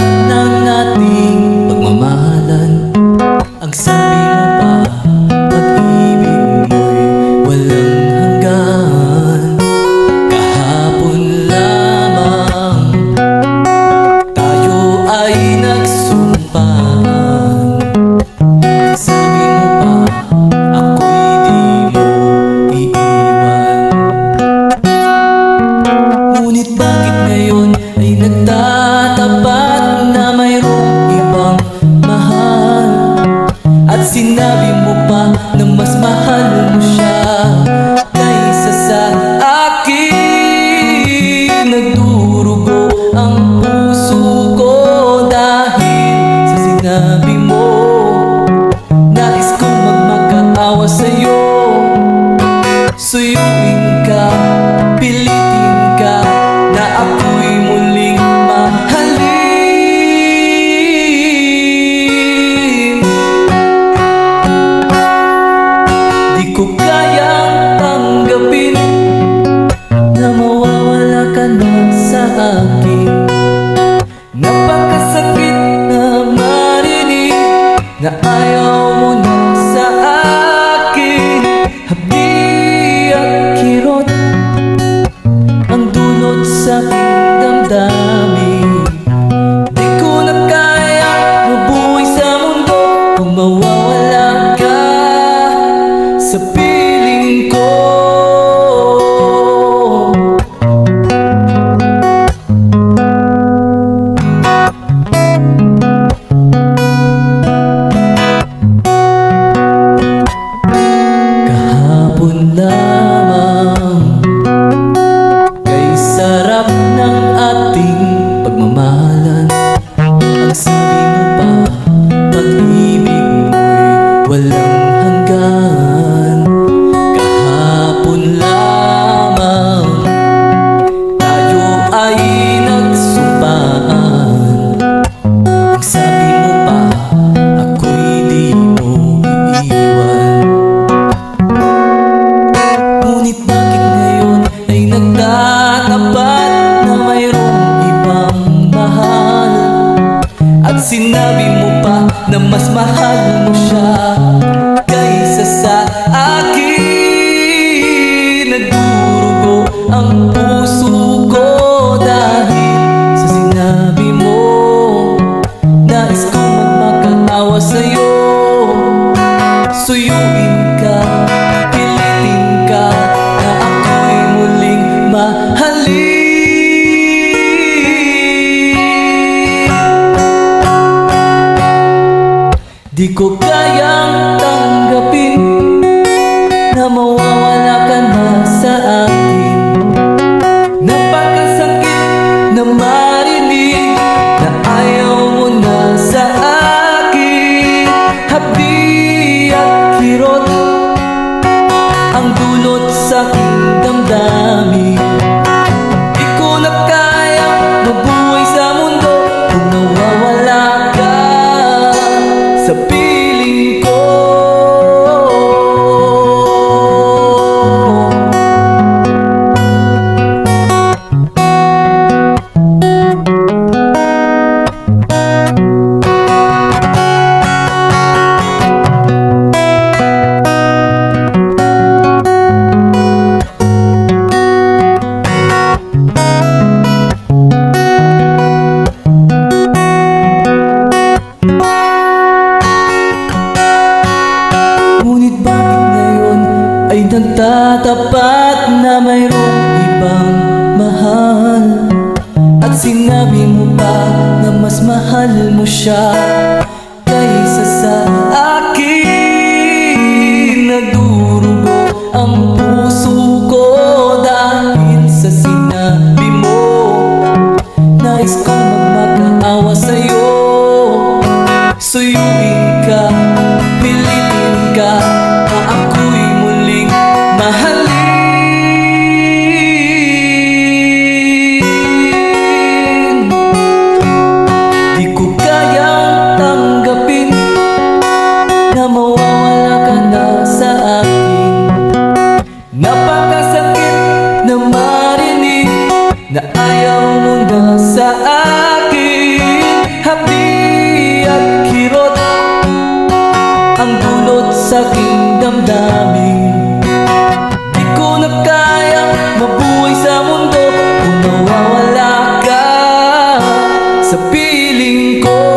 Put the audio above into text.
ng ating pagmamahalan. Ang sabi mo pa, pag-ibig mo'y walang hanggan. Kahapon lamang tayo ay nagsumpaan. Sabi mo pa, ako'y di mo iiwan. Ngunit bakit ngayon ay nagtatapat na mayroong ibang mahal? At sinabi mo pa na mas mahal mo siya kaysa sa akin. Nagdurugo ang puso ko dahil sa sinabi mo. Nais kong magmakaawa sa'yo. Suyuin ka, pilitin ka, na ako'y muling mahalin. Di ko kayang tanggapin na mawawala ka na sa akin. Napakasakit na marinig na ayaw mo na sa akin. Hapdi at kirot ang dulot sa aking damdamin. Di ko na kaya mabuhay sa mundo kung mawawala ka sa piling ko. Kahapon lamang kay sarap ng ating pagmamahalan. Ang sabi mo pa, pag-ibig mo'y walang hanggan. Kahapon lamang tayo ay nagsumpaan. Ang sabi mo pa, ako'y di mo iiwan. Ngunit bakit ngayon ay nagtatapat na mayroong ibang mahal? At sinabi mo pa na mas mahal mo siya kaysa sa akin. Nagdurugo ang puso ko dahil sa sinabi mo. Nais kong magmakaawa sa'yo. Suyuin ka, pilitin ka, na ako'y muling mahalin. Di ko kayang tanggapin na mawawala ka na sa akin. Napakasakit na marinig na ayaw mo na sa akin. Hapdi at kirot ang dulot sa aking damdamin. Di ko na kaya mabuhay sa mundo kung nawawala ka sa piling ko. Ngunit bakit ngayon ay nagtatapat na mayroong ibang mahal? At sinabi mo pa na mas mahal mo siya kaysa sa akin. Nagdurugo ang puso ko dahil sa sinabi mo. Nais kong magmakaawa sa'yo. Suyuin ka, pilitin ka, na ako'y muling mahalin. Di ko kayang piling ko